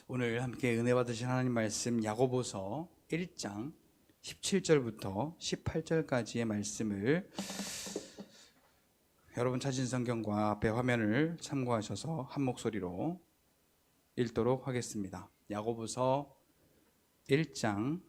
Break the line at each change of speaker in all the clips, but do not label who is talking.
오늘 함께 은혜 받으신 하나님 말씀 야고보서 1장 17절부터 18절까지의 말씀을 여러분 찾은 성경과 앞에 화면을 참고하셔서 한 목소리로 읽도록 하겠습니다. 야고보서 1장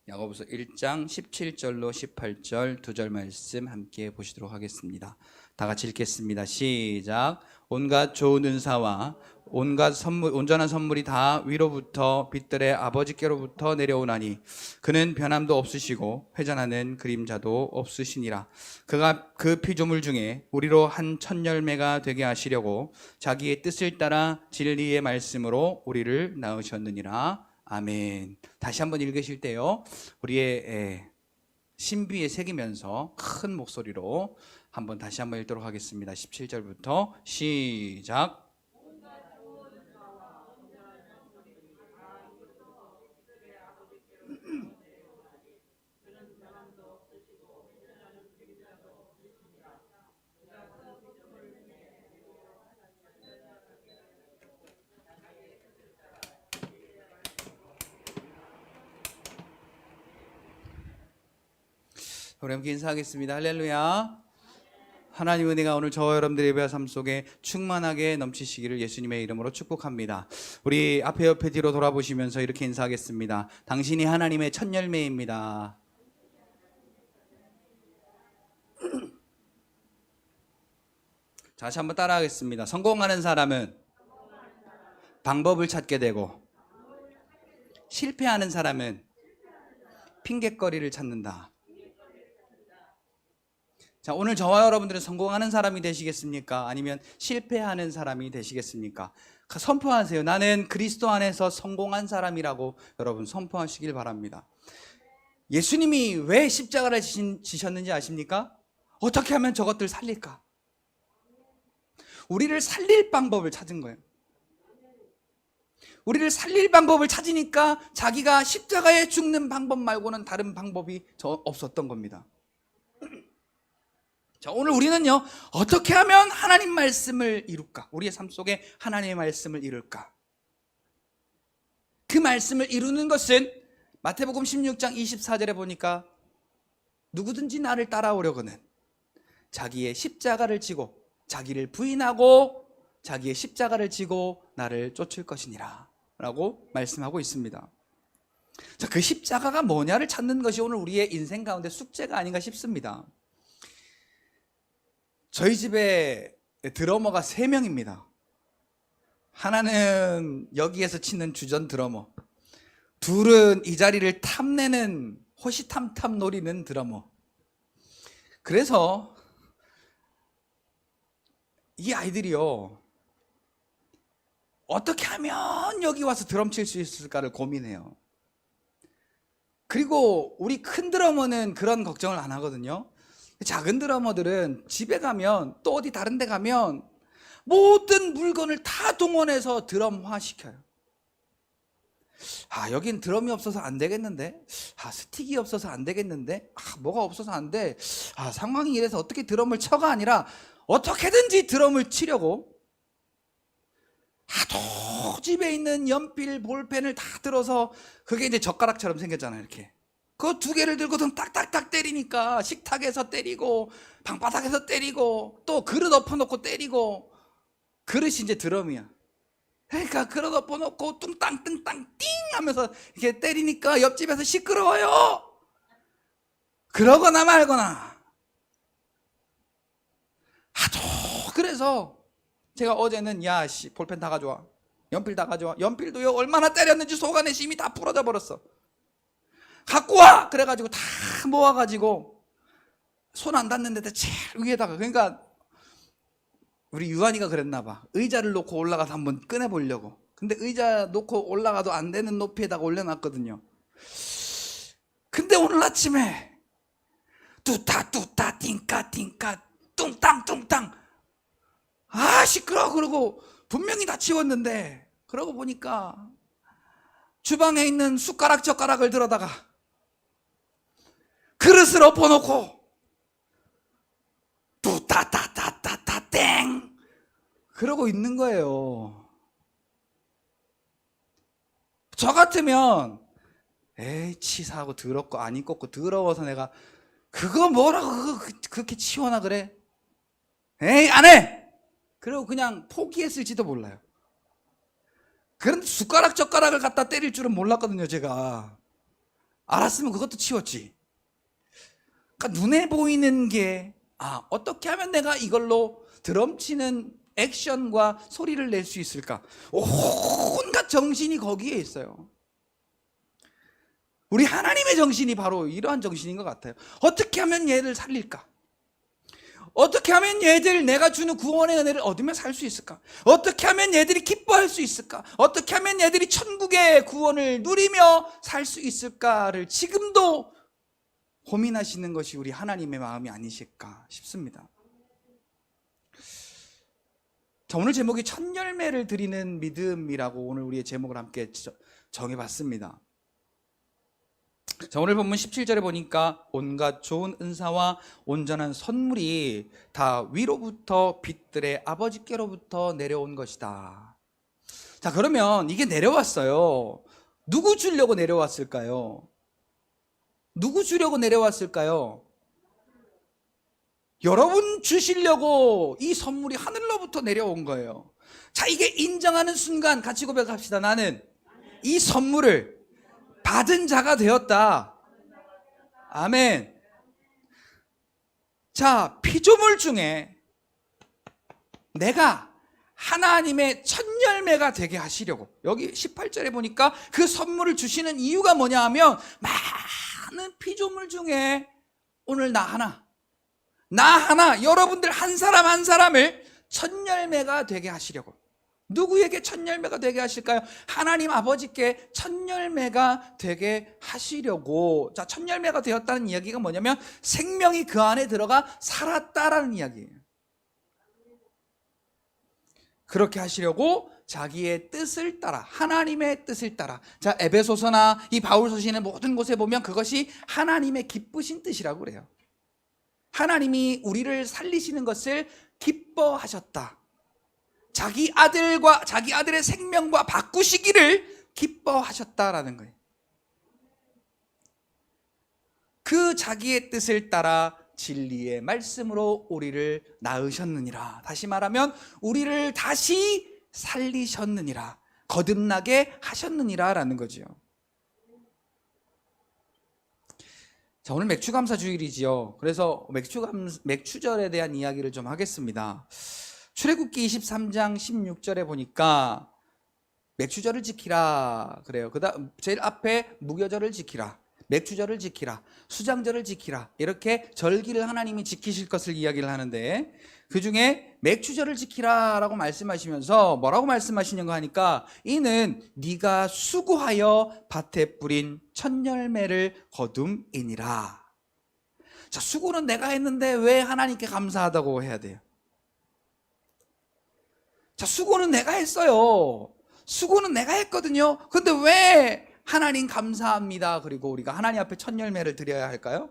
17절로 18절 두 절 말씀 함께 보시도록 하겠습니다. 다 같이 읽겠습니다. 시작. 온갖 좋은 은사와 온갖 선물, 온전한 선물이 다 위로부터 빛들의 아버지께로부터 내려오나니 그는 변함도 없으시고 회전하는 그림자도 없으시니라. 그가 그 피조물 중에 우리로 한 첫 열매가 되게 하시려고 자기의 뜻을 따라 진리의 말씀으로 우리를 낳으셨느니라. 아멘. 다시 한번 읽으실 때요, 우리의 신비에 새기면서 큰 목소리로 한번 다시 한번 읽도록 하겠습니다. 17절부터 시작. 우리 함께 인사하겠습니다. 할렐루야. 하나님 은혜가 오늘 저와 여러분들의 예배와 삶 속에 충만하게 넘치시기를 예수님의 이름으로 축복합니다. 우리 앞에 옆에 뒤로 돌아보시면서 이렇게 인사하겠습니다. 당신이 하나님의 첫 열매입니다. 자, 다시 한번 따라하겠습니다. 성공하는 사람은 방법을 찾게 되고 실패하는 사람은 핑곗거리를 찾는다. 자, 오늘 저와 여러분들은 성공하는 사람이 되시겠습니까? 아니면 실패하는 사람이 되시겠습니까? 선포하세요. 나는 그리스도 안에서 성공한 사람이라고 여러분 선포하시길 바랍니다. 예수님이 왜 십자가를 지셨는지 아십니까? 어떻게 하면 저것들 살릴까? 우리를 살릴 방법을 찾은 거예요. 우리를 살릴 방법을 찾으니까 자기가 십자가에 죽는 방법 말고는 다른 방법이 없었던 겁니다. 자, 오늘 우리는요, 어떻게 하면 하나님 말씀을 이룰까? 우리의 삶 속에 하나님의 말씀을 이룰까? 그 말씀을 이루는 것은 마태복음 16장 24절에 보니까 누구든지 나를 따라오려거든 자기의 십자가를 지고 자기를 부인하고 자기의 십자가를 지고 나를 쫓을 것이니라 라고 말씀하고 있습니다. 자, 그 십자가가 뭐냐를 찾는 것이 오늘 우리의 인생 가운데 숙제가 아닌가 싶습니다. 저희 집에 드러머가 3명입니다. 하나는 여기에서 치는 주전 드러머, 둘은 이 자리를 탐내는 호시탐탐 노리는 드러머. 그래서 이 아이들이요, 어떻게 하면 여기 와서 드럼 칠 수 있을까를 고민해요. 그리고 우리 큰 드러머는 그런 걱정을 안 하거든요. 작은 드러머들은 집에 가면 또 어디 다른 데 가면 모든 물건을 다 동원해서 드럼화 시켜요. 아, 여긴 드럼이 없어서 안 되겠는데, 아, 스틱이 없어서 안 되겠는데, 아, 뭐가 없어서 안 돼, 아, 상황이 이래서 어떻게 드럼을 쳐가 아니라 어떻게든지 드럼을 치려고 하도 집에 있는 연필, 볼펜을 다 들어서, 그게 이제 젓가락처럼 생겼잖아요. 이렇게 그 2개를 들고선 딱딱딱 때리니까 식탁에서 때리고 방바닥에서 때리고 또 그릇 엎어놓고 때리고, 그릇이 이제 드럼이야. 그러니까 그릇 엎어놓고 뚱땅 띵 하면서 이렇게 때리니까 옆집에서 시끄러워요. 그러거나 말거나 하도. 그래서 제가 어제는 야, 볼펜 다 가져와, 연필 다 가져와. 연필도요, 얼마나 때렸는지 속안에 심이 다 부러져 버렸어. 갖고 와! 그래가지고 다 모아가지고 손 안 닿는 데다 제일 위에다가, 그러니까 우리 유한이가 그랬나 봐. 의자를 놓고 올라가서 한번 꺼내보려고. 근데 의자 놓고 올라가도 안 되는 높이에다가 올려놨거든요. 근데 오늘 아침에 뚜따 띵까 뚱땅 아, 시끄러워. 그러고 분명히 다 치웠는데, 그러고 보니까 주방에 있는 숟가락 젓가락을 들어다가 그릇을 엎어놓고 뚜따따따따따 땡 그러고 있는 거예요. 저 같으면 에이 치사하고 더럽고 안 입고 더러워서 내가 그거 뭐라고 그렇게 치워나 그래? 에이 안 해! 그리고 그냥 포기했을지도 몰라요. 그런데 젓가락을 갖다 때릴 줄은 몰랐거든요. 제가 알았으면 그것도 치웠지. 그러니까 눈에 보이는 게 어떻게 하면 내가 이걸로 드럼치는 액션과 소리를 낼 수 있을까? 온갖 정신이 거기에 있어요. 우리 하나님의 정신이 바로 이러한 정신인 것 같아요. 어떻게 하면 얘를 살릴까? 어떻게 하면 얘들 내가 주는 구원의 은혜를 얻으며 살 수 있을까? 어떻게 하면 얘들이 기뻐할 수 있을까? 어떻게 하면 얘들이 천국의 구원을 누리며 살 수 있을까를 지금도 고민하시는 것이 우리 하나님의 마음이 아니실까 싶습니다. 자, 오늘 제목이 첫 열매를 드리는 믿음이라고 오늘 우리의 제목을 함께 정해봤습니다. 자, 오늘 본문 17절에 보니까 온갖 좋은 은사와 온전한 선물이 다 위로부터 빛들의 아버지께로부터 내려온 것이다. 자, 그러면 이게 내려왔어요. 누구 주려고 내려왔을까요? 누구 주려고 내려왔을까요? 여러분 주시려고 이 선물이 하늘로부터 내려온 거예요. 자, 이게 인정하는 순간 같이 고백합시다. 나는 이 선물을 받은 자가 되었다. 아멘. 자, 피조물 중에 내가 하나님의 첫 열매가 되게 하시려고, 여기 18절에 보니까 그 선물을 주시는 이유가 뭐냐 하면 많은 피조물 중에 오늘 나 하나 여러분들 한 사람 한 사람을 첫 열매가 되게 하시려고. 누구에게 첫 열매가 되게 하실까요? 하나님 아버지께 첫 열매가 되게 하시려고. 자, 첫 열매가 되었다는 이야기가 뭐냐면 생명이 그 안에 들어가 살았다라는 이야기예요. 그렇게 하시려고 자기의 뜻을 따라, 하나님의 뜻을 따라. 자, 에베소서나 이 바울서신의 모든 곳에 보면 그것이 하나님의 기쁘신 뜻이라고 그래요. 하나님이 우리를 살리시는 것을 기뻐하셨다. 자기 아들의 생명과 바꾸시기를 기뻐하셨다라는 거예요. 그 자기의 뜻을 따라 진리의 말씀으로 우리를 낳으셨느니라. 다시 말하면 우리를 다시 살리셨느니라, 거듭나게 하셨느니라라는 거죠. 자, 오늘 맥주감사 주일이지요. 그래서 맥주절에 대한 이야기를 좀 하겠습니다. 출애굽기 23장 16절에 보니까 맥주절을 지키라 그래요. 그다음 제일 앞에 무교절을 지키라, 맥주절을 지키라, 수장절을 지키라, 이렇게 절기를 하나님이 지키실 것을 이야기를 하는데, 그 중에 맥주절을 지키라라고 말씀하시면서 뭐라고 말씀하시는가 하니까 이는 네가 수고하여 밭에 뿌린 첫 열매를 거둠이니라. 자, 수고는 내가 했는데 왜 하나님께 감사하다고 해야 돼요? 자, 수고는 내가 했어요. 수고는 내가 했거든요. 근데 왜 하나님 감사합니다, 그리고 우리가 하나님 앞에 첫 열매를 드려야 할까요?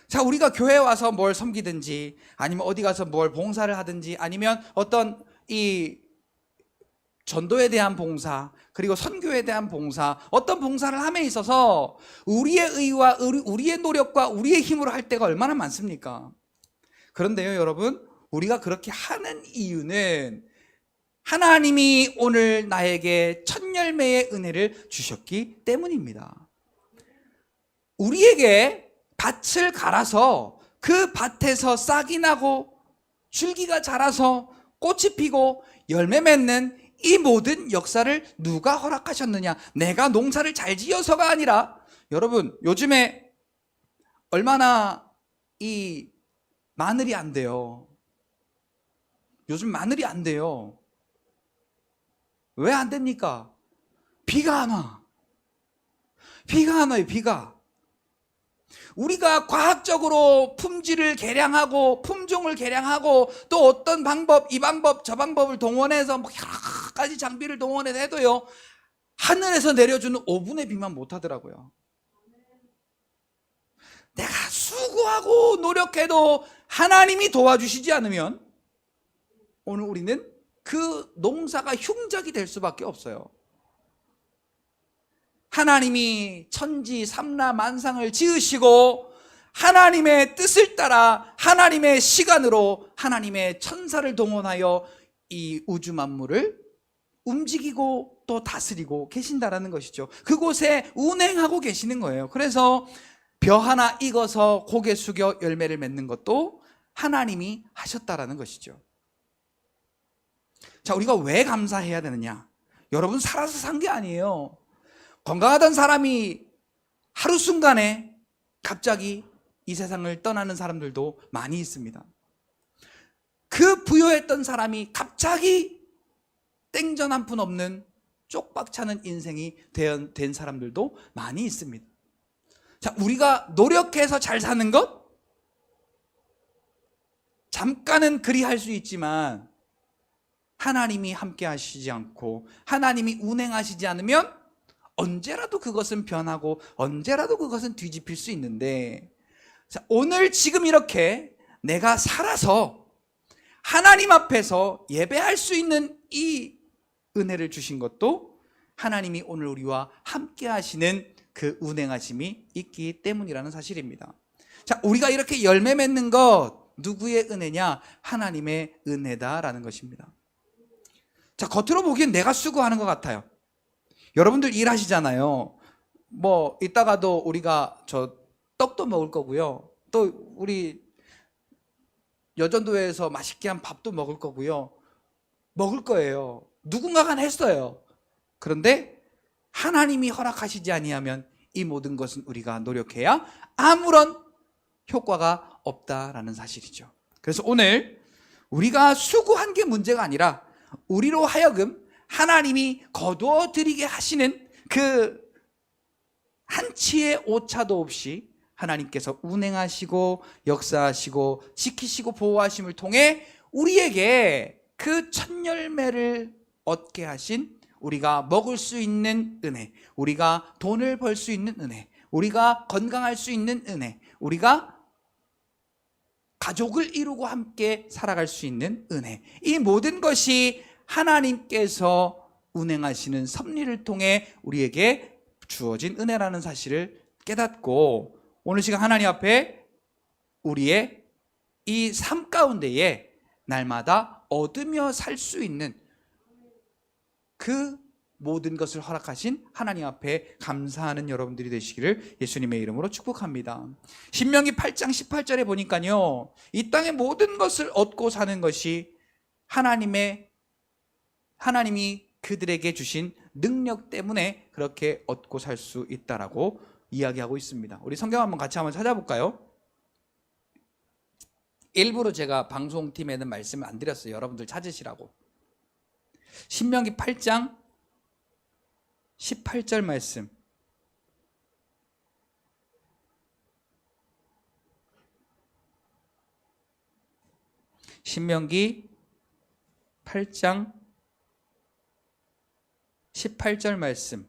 자, 우리가 교회에 와서 뭘 섬기든지 아니면 어디 가서 뭘 봉사를 하든지 아니면 어떤 이 전도에 대한 봉사, 그리고 선교에 대한 봉사, 어떤 봉사를 함에 있어서 우리의 의와 우리의 노력과 우리의 힘으로 할 때가 얼마나 많습니까? 그런데요, 여러분, 우리가 그렇게 하는 이유는 하나님이 오늘 나에게 첫 열매의 은혜를 주셨기 때문입니다. 우리에게 밭을 갈아서 그 밭에서 싹이 나고 줄기가 자라서 꽃이 피고 열매 맺는 이 모든 역사를 누가 허락하셨느냐? 내가 농사를 잘 지어서가 아니라, 여러분, 요즘에 얼마나 이 마늘이 안 돼요. 요즘 마늘이 안 돼요. 왜 안 됩니까? 비가 안 와. 비가 안 와요, 비가. 우리가 과학적으로 품질을 개량하고 품종을 개량하고 또 어떤 방법, 이 방법, 저 방법을 동원해서 뭐 여러 가지 장비를 동원해서 해도요, 하늘에서 내려주는 5분의 비만 못하더라고요. 내가 수고하고 노력해도 하나님이 도와주시지 않으면 오늘 우리는 그 농사가 흉작이 될 수밖에 없어요. 하나님이 천지 삼라 만상을 지으시고 하나님의 뜻을 따라 하나님의 시간으로 하나님의 천사를 동원하여 이 우주 만물을 움직이고 또 다스리고 계신다라는 것이죠. 그곳에 운행하고 계시는 거예요. 그래서 벼 하나 익어서 고개 숙여 열매를 맺는 것도 하나님이 하셨다라는 것이죠. 자, 우리가 왜 감사해야 되느냐? 여러분 살아서 산 게 아니에요. 건강하던 사람이 하루 순간에 갑자기 이 세상을 떠나는 사람들도 많이 있습니다. 그 부유했던 사람이 갑자기 땡전 한 푼 없는 쪽박차는 인생이 된 사람들도 많이 있습니다. 자, 우리가 노력해서 잘 사는 것? 잠깐은 그리할 수 있지만 하나님이 함께 하시지 않고 하나님이 운행하시지 않으면 언제라도 그것은 변하고 언제라도 그것은 뒤집힐 수 있는데, 자, 오늘 지금 이렇게 내가 살아서 하나님 앞에서 예배할 수 있는 이 은혜를 주신 것도 하나님이 오늘 우리와 함께 하시는 그 운행하심이 있기 때문이라는 사실입니다. 자, 우리가 이렇게 열매 맺는 것 누구의 은혜냐? 하나님의 은혜다라는 것입니다. 자, 겉으로 보기엔 내가 수고하는 것 같아요. 여러분들 일하시잖아요. 뭐 이따가도 우리가 저 떡도 먹을 거고요. 또 우리 여전도에서 맛있게 한 밥도 먹을 거고요. 먹을 거예요. 누군가가 했어요. 그런데 하나님이 허락하시지 아니하면 이 모든 것은 우리가 노력해야 아무런 효과가 없다라는 사실이죠. 그래서 오늘 우리가 수고한 게 문제가 아니라 우리로 하여금 하나님이 거두어 드리게 하시는 그 한치의 오차도 없이 하나님께서 운행하시고 역사하시고 지키시고 보호하심을 통해 우리에게 그 첫 열매를 얻게 하신, 우리가 먹을 수 있는 은혜, 우리가 돈을 벌 수 있는 은혜, 우리가 건강할 수 있는 은혜, 우리가 가족을 이루고 함께 살아갈 수 있는 은혜, 이 모든 것이 하나님께서 운행하시는 섭리를 통해 우리에게 주어진 은혜라는 사실을 깨닫고, 오늘 시간 하나님 앞에 우리의 이 삶 가운데에 날마다 얻으며 살 수 있는 그 모든 것을 허락하신 하나님 앞에 감사하는 여러분들이 되시기를 예수님의 이름으로 축복합니다. 신명기 8장 18절에 보니까요, 이 땅의 모든 것을 얻고 사는 것이 하나님이 그들에게 주신 능력 때문에 그렇게 얻고 살 수 있다라고 이야기하고 있습니다. 우리 성경 한번 같이 한번 찾아볼까요? 일부러 제가 방송팀에는 말씀을 안 드렸어요. 여러분들 찾으시라고. 신명기 8장 18절 말씀. 신명기 8장 18절 말씀.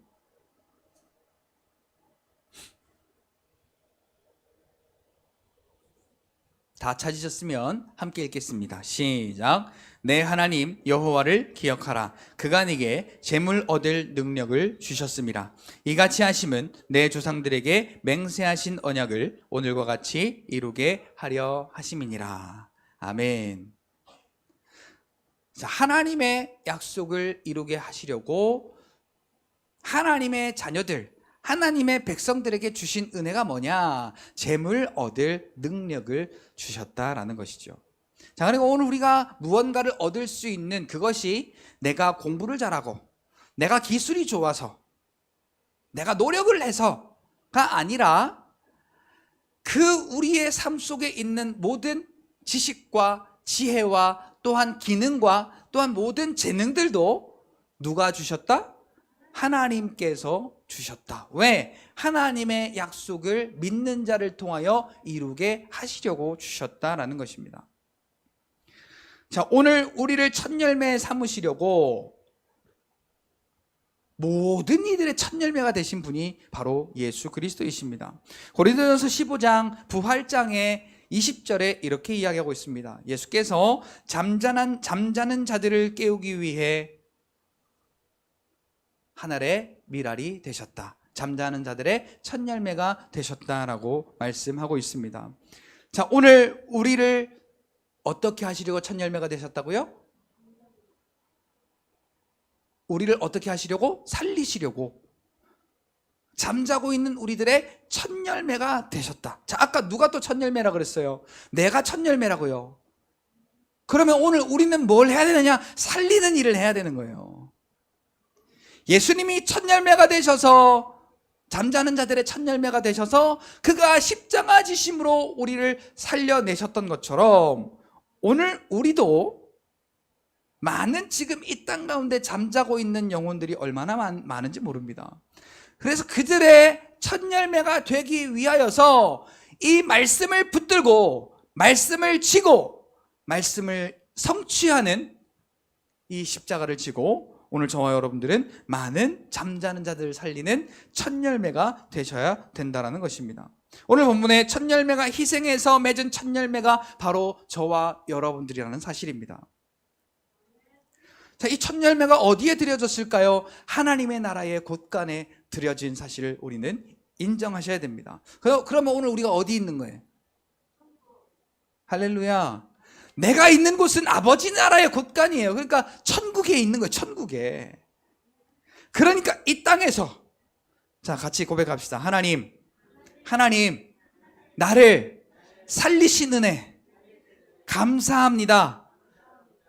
다 찾으셨으면 함께 읽겠습니다. 시작. 내 하나님 여호와를 기억하라. 그가 네게 재물 얻을 능력을 주셨음이라. 이같이 하심은 내 조상들에게 맹세하신 언약을 오늘과 같이 이루게 하려 하심이니라. 아멘. 자, 하나님의 약속을 이루게 하시려고 하나님의 자녀들, 하나님의 백성들에게 주신 은혜가 뭐냐? 재물 얻을 능력을 주셨다라는 것이죠. 자, 그리고 오늘 우리가 무언가를 얻을 수 있는 그것이 내가 공부를 잘하고 내가 기술이 좋아서 내가 노력을 해서가 아니라 그 우리의 삶 속에 있는 모든 지식과 지혜와 또한 기능과 또한 모든 재능들도 누가 주셨다? 하나님께서 주셨다. 왜? 하나님의 약속을 믿는 자를 통하여 이루게 하시려고 주셨다라는 것입니다. 자, 오늘 우리를 첫 열매 삼으시려고 모든 이들의 첫 열매가 되신 분이 바로 예수 그리스도이십니다. 고린도전서 15장 부활장에 20절에 이렇게 이야기하고 있습니다. 예수께서 잠자는 자들을 깨우기 위해 하늘의 미랄이 되셨다. 잠자는 자들의 첫 열매가 되셨다라고 말씀하고 있습니다. 자, 오늘 우리를 어떻게 하시려고 첫 열매가 되셨다고요? 우리를 어떻게 하시려고? 살리시려고. 잠자고 있는 우리들의 첫 열매가 되셨다. 자, 아까 누가 또 첫 열매라 그랬어요? 내가 첫 열매라고요. 그러면 오늘 우리는 뭘 해야 되느냐? 살리는 일을 해야 되는 거예요. 예수님이 첫 열매가 되셔서, 잠자는 자들의 첫 열매가 되셔서 그가 십자가 지심으로 우리를 살려내셨던 것처럼 오늘 우리도 많은 지금 이 땅 가운데 잠자고 있는 영혼들이 얼마나 많은지 모릅니다. 그래서 그들의 첫 열매가 되기 위하여서 이 말씀을 붙들고 말씀을 지고 말씀을 성취하는 이 십자가를 지고 오늘 저와 여러분들은 많은 잠자는 자들을 살리는 첫 열매가 되셔야 된다는 것입니다. 오늘 본문의 첫 열매가 희생해서 맺은 첫 열매가 바로 저와 여러분들이라는 사실입니다. 자, 이 첫 열매가 어디에 드려졌을까요? 하나님의 나라의 곳간에 드려진 사실을 우리는 인정하셔야 됩니다. 그러면 오늘 우리가 어디 있는 거예요? 할렐루야. 내가 있는 곳은 아버지 나라의 곳간이에요. 그러니까 천국에 있는 거예요. 천국에. 그러니까 이 땅에서 자, 같이 고백합시다. 하나님 나를 살리신 은혜 감사합니다.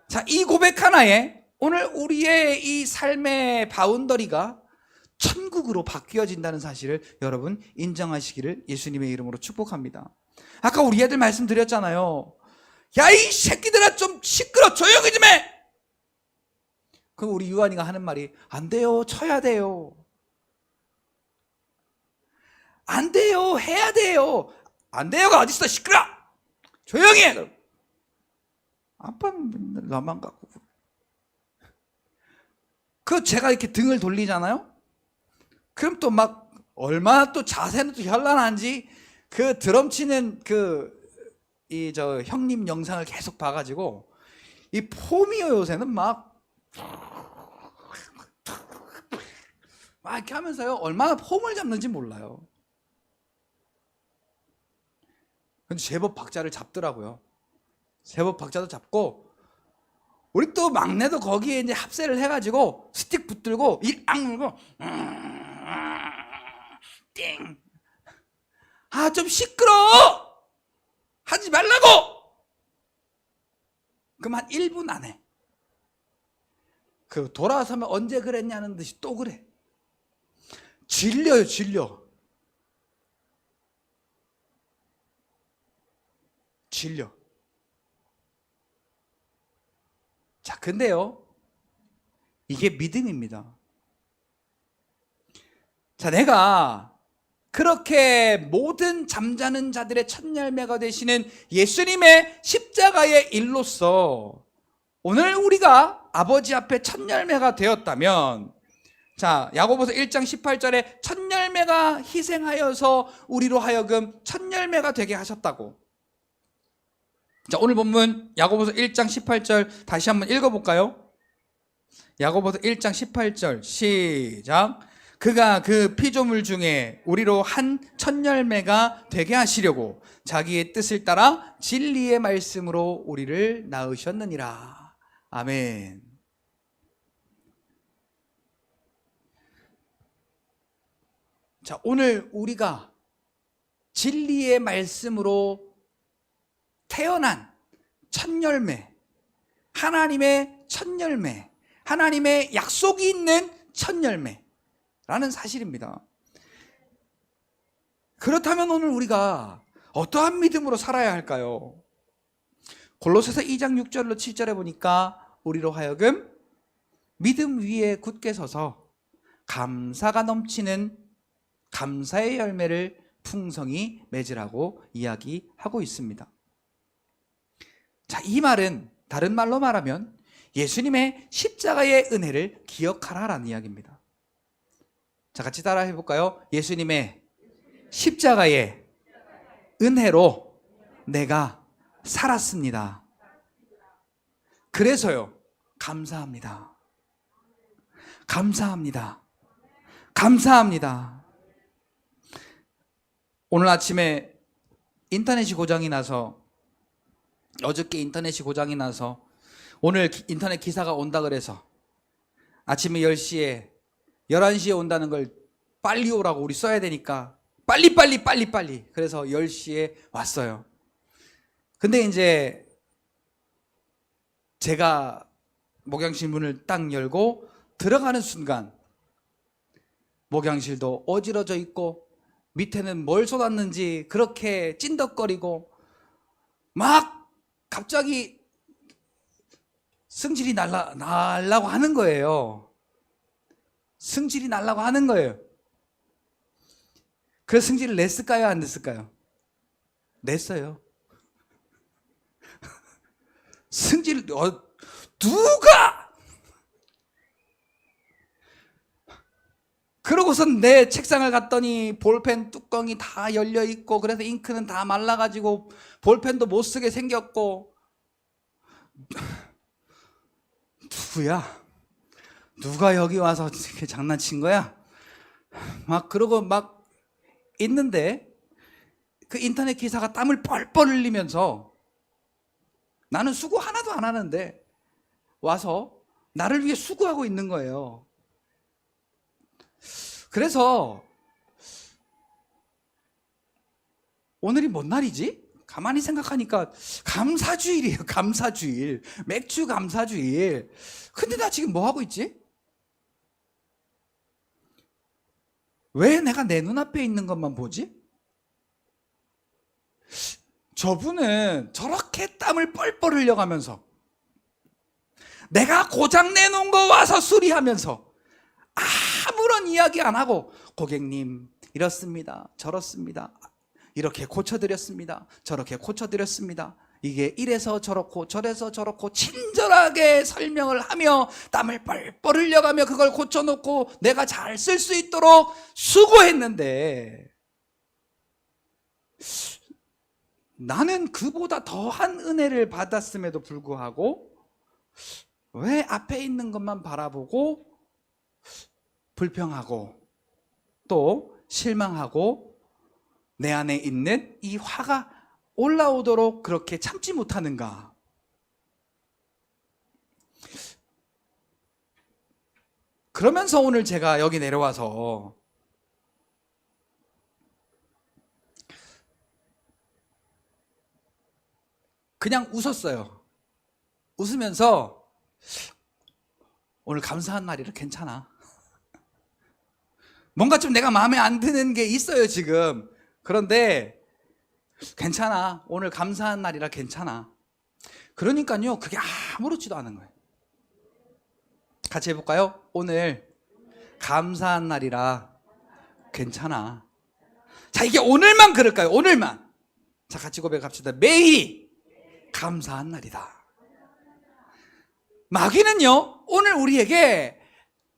자, 이 고백 하나에 오늘 우리의 이 삶의 바운더리가 천국으로 바뀌어진다는 사실을 여러분 인정하시기를 예수님의 이름으로 축복합니다. 아까 우리 애들 말씀드렸잖아요. 야, 이 새끼들아 좀 시끄러, 조용히 좀 해. 그럼 우리 유한이가 하는 말이 안 돼요, 쳐야 돼요. 안 돼요, 해야 돼요. 안 돼요가 어딨어, 시끄러, 조용히 해. 아빠는 맨날 나만 갖고. 그 제가 이렇게 등을 돌리잖아요. 그럼 또 막 얼마나 또 자세는 또 현란한지 그 드럼 치는 저 형님 영상을 계속 봐가지고 이 폼이요 요새는 막 이렇게 하면서요 얼마나 폼을 잡는지 몰라요. 근데 제법 박자를 잡더라고요. 제법 박자도 잡고 우리 또 막내도 거기에 이제 합세를 해가지고 스틱 붙들고 일악 물고 띵. 아, 좀 시끄러! 하지 말라고! 그럼 한 1분 안에 돌아서면 언제 그랬냐는 듯이 또 그래. 질려요, 질려. 자, 근데요, 이게 믿음입니다. 자, 내가 그렇게 모든 잠자는 자들의 첫 열매가 되시는 예수님의 십자가의 일로서 오늘 우리가 아버지 앞에 첫 열매가 되었다면, 자, 야고보서 1장 18절에 첫 열매가 희생하여서 우리로 하여금 첫 열매가 되게 하셨다고. 자, 오늘 본문 야고보서 1장 18절 다시 한번 읽어볼까요? 야고보서 1장 18절 시작. 그가 그 피조물 중에 우리로 한 첫 열매가 되게 하시려고 자기의 뜻을 따라 진리의 말씀으로 우리를 낳으셨느니라. 아멘. 자, 오늘 우리가 진리의 말씀으로 태어난 첫 열매, 하나님의 첫 열매, 하나님의 약속이 있는 첫 열매라는 사실입니다. 그렇다면 오늘 우리가 어떠한 믿음으로 살아야 할까요? 골로새서 2장 6절로 7절에 보니까 우리로 하여금 믿음 위에 굳게 서서 감사가 넘치는 감사의 열매를 풍성히 맺으라고 이야기하고 있습니다. 자, 이 말은 다른 말로 말하면 예수님의 십자가의 은혜를 기억하라라는 이야기입니다. 자, 같이 따라 해볼까요? 예수님의 십자가의 은혜로 내가 살았습니다. 그래서요, 감사합니다. 감사합니다. 감사합니다. 오늘 아침에 인터넷이 고장이 나서, 어저께 인터넷이 고장이 나서 오늘 인터넷 기사가 온다 그래서 아침에 10시에 11시에 온다는 걸 빨리 오라고 우리 써야 되니까 빨리 그래서 10시에 왔어요. 근데 이제 제가 목양실 문을 딱 열고 들어가는 순간 목양실도 어지러져 있고 밑에는 뭘 쏟았는지 그렇게 찐덕거리고 막 갑자기 승질이 날라고 하는 거예요. 승질이 날라고 하는 거예요. 그래서 승질을 냈을까요? 안 냈을까요? 냈어요. 승질, 누가! 그러고선 내 책상을 갔더니 볼펜 뚜껑이 다 열려 있고, 그래서 잉크는 다 말라가지고 볼펜도 못 쓰게 생겼고, 누구야? 누가 여기 와서 이렇게 장난친 거야? 막 그러고 막 있는데 그 인터넷 기사가 땀을 뻘뻘 흘리면서 나는 수고 하나도 안 하는데 와서 나를 위해 수고하고 있는 거예요. 그래서 오늘이 뭔 날이지? 가만히 생각하니까 감사주일이에요. 감사주일. 맥주 감사주일. 근데 나 지금 뭐 하고 있지? 왜 내가 내 눈앞에 있는 것만 보지? 저분은 저렇게 땀을 뻘뻘 흘려가면서 내가 고장 내놓은 거 와서 수리하면서 아무런 이야기 안 하고 고객님 이렇습니다. 저렇습니다. 이렇게 고쳐드렸습니다. 저렇게 고쳐드렸습니다. 이게 이래서 저렇고 저래서 저렇고 친절하게 설명을 하며 땀을 뻘뻘 흘려가며 그걸 고쳐놓고 내가 잘 쓸 수 있도록 수고했는데 나는 그보다 더한 은혜를 받았음에도 불구하고 왜 앞에 있는 것만 바라보고 불평하고 또 실망하고 내 안에 있는 이 화가 올라오도록 그렇게 참지 못하는가? 그러면서 오늘 제가 여기 내려와서 그냥 웃었어요. 웃으면서 오늘 감사한 날이라 괜찮아. 뭔가 좀 내가 마음에 안 드는 게 있어요 지금. 그런데 괜찮아. 오늘 감사한 날이라 괜찮아. 그러니까요 그게 아무렇지도 않은 거예요. 같이 해볼까요? 오늘 감사한 날이라 괜찮아. 자, 이게 오늘만 그럴까요? 오늘만. 자, 같이 고백합시다. 매일 감사한 날이다. 마귀는요 오늘 우리에게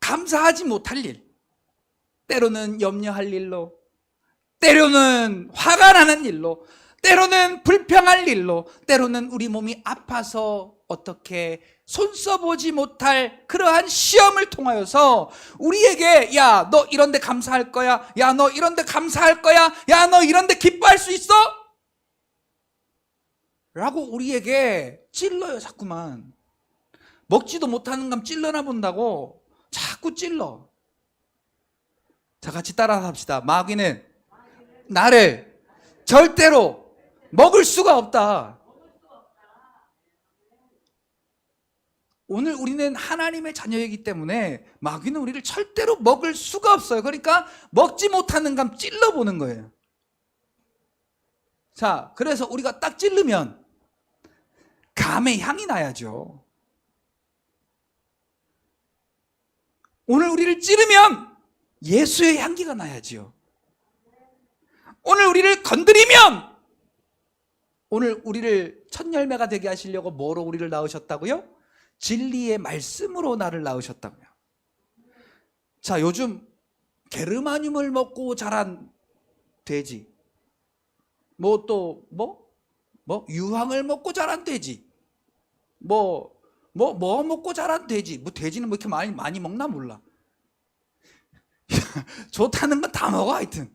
감사하지 못할 일, 때로는 염려할 일로, 때로는 화가 나는 일로, 때로는 불평할 일로, 때로는 우리 몸이 아파서 어떻게 손 써보지 못할 그러한 시험을 통하여서 우리에게 야, 너 이런 데 감사할 거야. 야, 너 이런 데 감사할 거야. 야, 너 이런 데 기뻐할 수 있어? 라고 우리에게 찔러요. 자꾸만 먹지도 못하는 감 찔러나 본다고 자꾸 찔러. 자, 같이 따라 합시다. 마귀는 나를 절대로 먹을 수가 없다. 오늘 우리는 하나님의 자녀이기 때문에 마귀는 우리를 절대로 먹을 수가 없어요. 그러니까 먹지 못하는 감 찔러보는 거예요. 자, 그래서 우리가 딱 찔르면 감의 향이 나야죠. 오늘 우리를 찌르면 예수의 향기가 나야지요. 오늘 우리를 건드리면, 오늘 우리를 첫 열매가 되게 하시려고 뭐로 우리를 낳으셨다고요? 진리의 말씀으로 나를 낳으셨다고요. 자, 요즘 게르마늄을 먹고 자란 돼지, 뭐 뭐 유황을 먹고 자란 돼지, 뭐 먹고 자란 돼지, 뭐 돼지는 뭐 이렇게 많이 먹나 몰라. 좋다는 건 다 먹어. 하여튼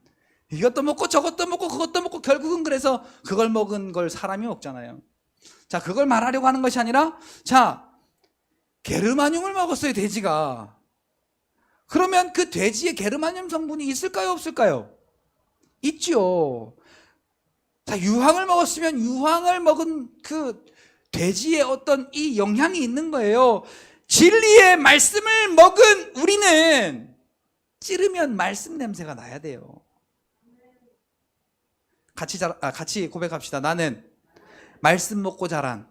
이것도 먹고 저것도 먹고 그것도 먹고, 결국은 그래서 그걸 먹은 걸 사람이 먹잖아요. 자, 그걸 말하려고 하는 것이 아니라, 자, 게르마늄을 먹었어요, 돼지가. 그러면 그 돼지에 게르마늄 성분이 있을까요, 없을까요? 있죠. 자, 유황을 먹었으면 유황을 먹은 그 돼지의 어떤 이 영향이 있는 거예요. 진리의 말씀을 먹은 우리는 찌르면 말씀 냄새가 나야 돼요. 같이 고백합시다. 나는 말씀 먹고 자란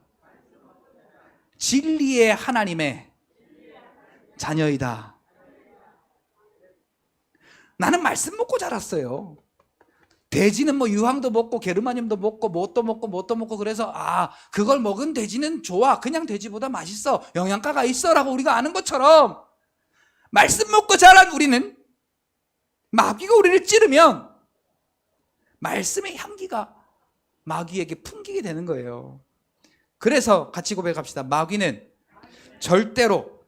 진리의 하나님의 자녀이다. 나는 말씀 먹고 자랐어요. 돼지는 뭐 유황도 먹고 게르마늄도 먹고 뭣도 먹고 그래서 그걸 먹은 돼지는 좋아, 그냥 돼지보다 맛있어, 영양가가 있어 라고 우리가 아는 것처럼, 말씀 먹고 자란 우리는 마귀가 우리를 찌르면 말씀의 향기가 마귀에게 풍기게 되는 거예요. 그래서 같이 고백합시다. 마귀는 절대로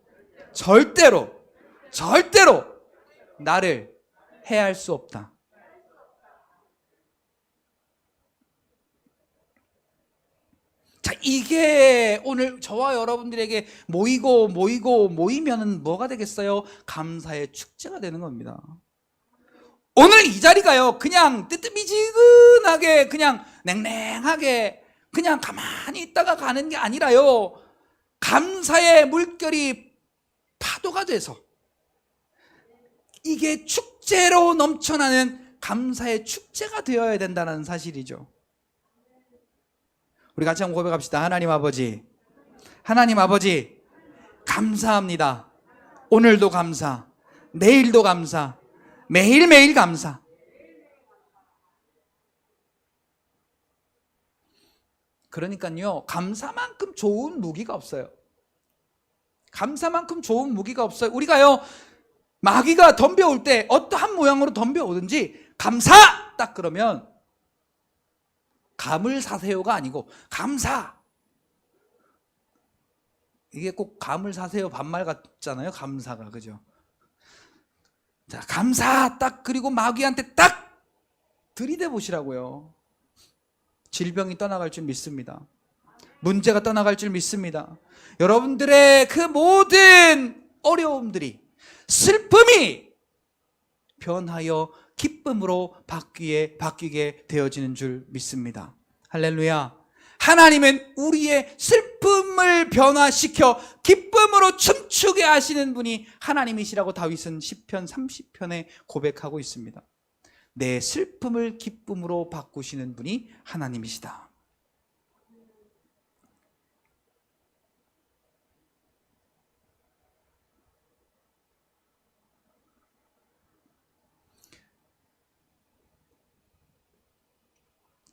나를 해할 수 없다. 자, 이게 오늘 저와 여러분들에게 모이면 뭐가 되겠어요? 감사의 축제가 되는 겁니다. 오늘 이 자리가요, 그냥 뜨뜻미지근하게, 그냥 냉랭하게, 그냥 가만히 있다가 가는 게 아니라요, 감사의 물결이 파도가 돼서 이게 축제로 넘쳐나는 감사의 축제가 되어야 된다는 사실이죠. 우리 같이 한번 고백합시다. 하나님 아버지, 감사합니다. 오늘도 감사, 내일도 감사, 매일매일 감사. 그러니까요, 감사만큼 좋은 무기가 없어요. 감사만큼 좋은 무기가 없어요. 우리가요, 마귀가 덤벼올 때 어떠한 모양으로 덤벼오든지 감사! 딱 그러면 감을 사세요가 아니고 감사. 이게 꼭 감을 사세요 반말 같잖아요, 감사가. 그죠? 자, 감사 딱, 그리고 마귀한테 딱 들이대 보시라고요. 질병이 떠나갈 줄 믿습니다. 문제가 떠나갈 줄 믿습니다. 여러분들의 그 모든 어려움들이, 슬픔이 변하여 기쁨으로 바뀌게 되어지는 줄 믿습니다. 할렐루야. 하나님은 우리의 슬픔을 변화시켜 기쁨으로 춤추게 하시는 분이 하나님이시라고 다윗은 시편 30편에 고백하고 있습니다. 내 슬픔을 기쁨으로 바꾸시는 분이 하나님이시다.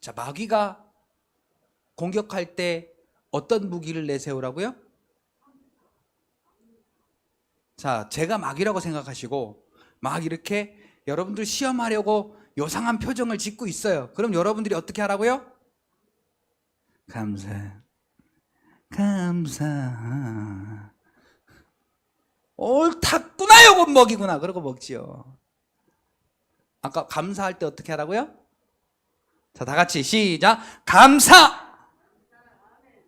자, 마귀가 공격할 때 어떤 무기를 내세우라고요? 자, 제가 마귀라고 생각하시고 막 이렇게 여러분들 시험하려고 요상한 표정을 짓고 있어요. 그럼 여러분들이 어떻게 하라고요? 감사 옳았구나, 요건 먹이구나, 그러고 먹지요. 아까 감사할 때 어떻게 하라고요? 자, 다 같이 시작. 감사.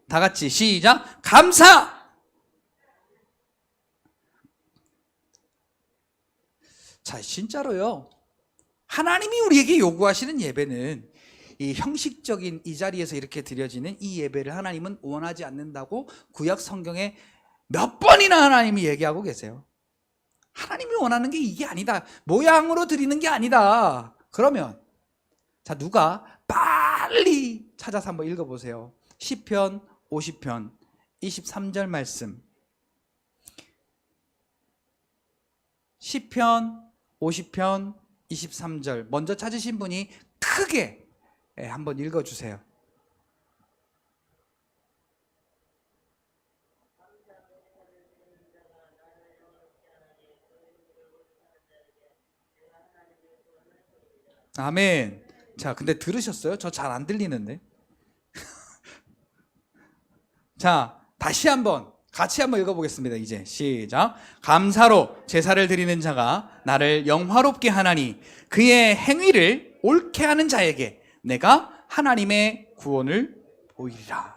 다 같이 시작. 감사. 자, 진짜로요, 하나님이 우리에게 요구하시는 예배는 이 형식적인 이 자리에서 이렇게 드려지는 이 예배를 하나님은 원하지 않는다고 구약 성경에 몇 번이나 하나님이 얘기하고 계세요. 하나님이 원하는 게 이게 아니다, 모양으로 드리는 게 아니다. 그러면 자, 누가 빨리 찾아서 한번 읽어보세요. 시편 50편 23절 말씀. 시편 50편 23절 먼저 찾으신 분이 크게 한번 읽어주세요. 아멘. 자, 근데 들으셨어요? 저 잘 안 들리는데. 자, 다시 한번 같이 한번 읽어보겠습니다. 이제 시작. 감사로 제사를 드리는 자가 나를 영화롭게 하나니 그의 행위를 옳게 하는 자에게 내가 하나님의 구원을 보이리라.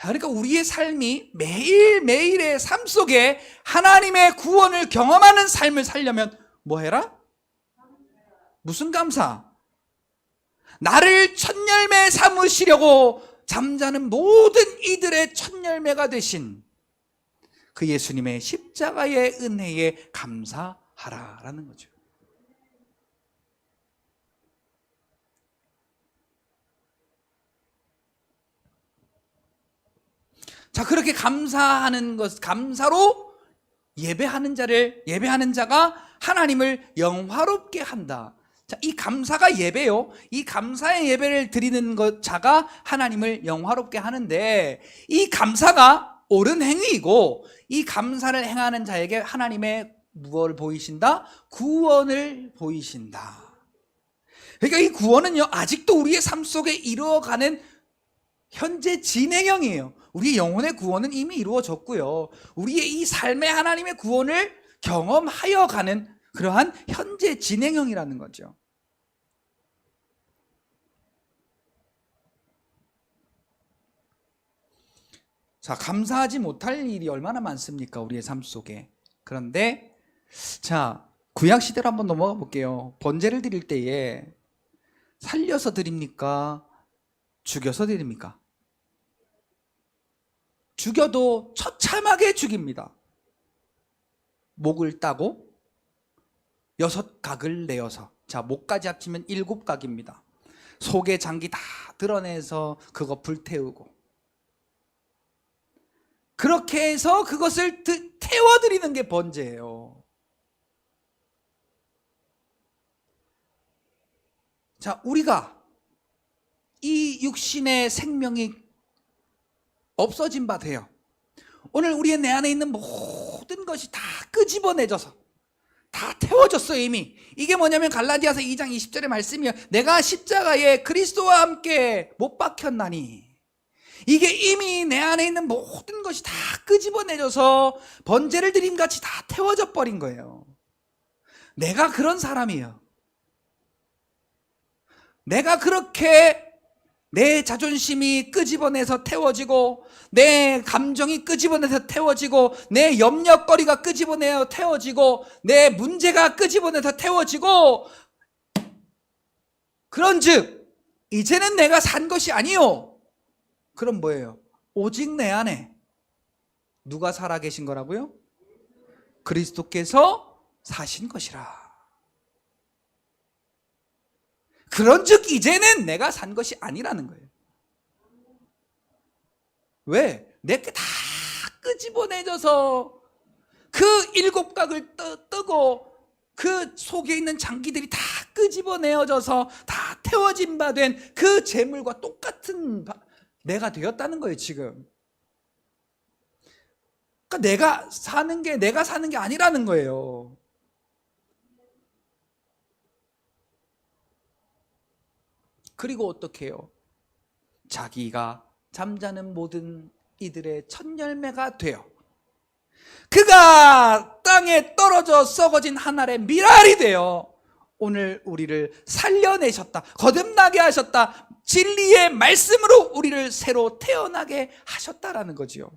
그러니까 우리의 삶이 매일매일의 삶 속에 하나님의 구원을 경험하는 삶을 살려면 뭐 해라? 무슨 감사? 나를 첫 열매 삼으시려고 잠자는 모든 이들의 첫 열매가 되신 그 예수님의 십자가의 은혜에 감사하라라는 거죠. 자, 그렇게 감사하는 것, 감사로 예배하는 자가 하나님을 영화롭게 한다. 자, 이 감사가 예배요. 이 감사의 예배를 드리는 자가 하나님을 영화롭게 하는데, 이 감사가 옳은 행위이고, 이 감사를 행하는 자에게 하나님의 무엇을 보이신다? 구원을 보이신다. 그러니까 이 구원은요, 아직도 우리의 삶 속에 이루어가는 현재 진행형이에요. 우리의 영혼의 구원은 이미 이루어졌고요. 우리의 이 삶의 하나님의 구원을 경험하여 가는 그러한 현재 진행형이라는 거죠. 자, 감사하지 못할 일이 얼마나 많습니까? 우리의 삶 속에. 그런데 자, 구약 시대로 한번 넘어가 볼게요. 번제를 드릴 때에 살려서 드립니까? 죽여서 드립니까? 죽여도 처참하게 죽입니다. 목을 따고 6각을 내어서, 자, 목까지 합치면 7각입니다. 속에 장기 다 드러내서 그거 불태우고, 그렇게 해서 그것을 태워드리는 게 번제예요. 자, 우리가 이 육신의 생명이 없어진 바 돼요. 오늘 우리의 내 안에 있는 모든 것이 다 끄집어내져서 다 태워졌어요. 이미. 이게 뭐냐면 갈라디아서 2장 20절의 말씀이에요. 내가 십자가에 그리스도와 함께 못 박혔나니. 이게 이미 내 안에 있는 모든 것이 다 끄집어내져서 번제를 드림같이 다 태워져 버린 거예요. 내가 그런 사람이에요. 내가 그렇게 내 자존심이 끄집어내서 태워지고, 내 감정이 끄집어내서 태워지고, 내 염려거리가 끄집어내어 태워지고, 내 문제가 끄집어내서 태워지고, 그런즉 이제는 내가 산 것이 아니요. 그럼 뭐예요? 오직 내 안에 누가 살아계신 거라고요? 그리스도께서 사신 것이라. 그런즉 이제는 내가 산 것이 아니라는 거예요. 왜? 내게 다 끄집어내져서 그 7각을 뜨고 그 속에 있는 장기들이 다 끄집어내어져서 다 태워진 바 된 그 재물과 똑같은 내가 되었다는 거예요, 지금. 그러니까 내가 사는 게 아니라는 거예요. 그리고 어떻게 해요? 자기가 잠자는 모든 이들의 첫 열매가 되어 그가 땅에 떨어져 썩어진 한 알의 밀알이 되어 오늘 우리를 살려내셨다. 거듭나게 하셨다. 진리의 말씀으로 우리를 새로 태어나게 하셨다라는 거지요.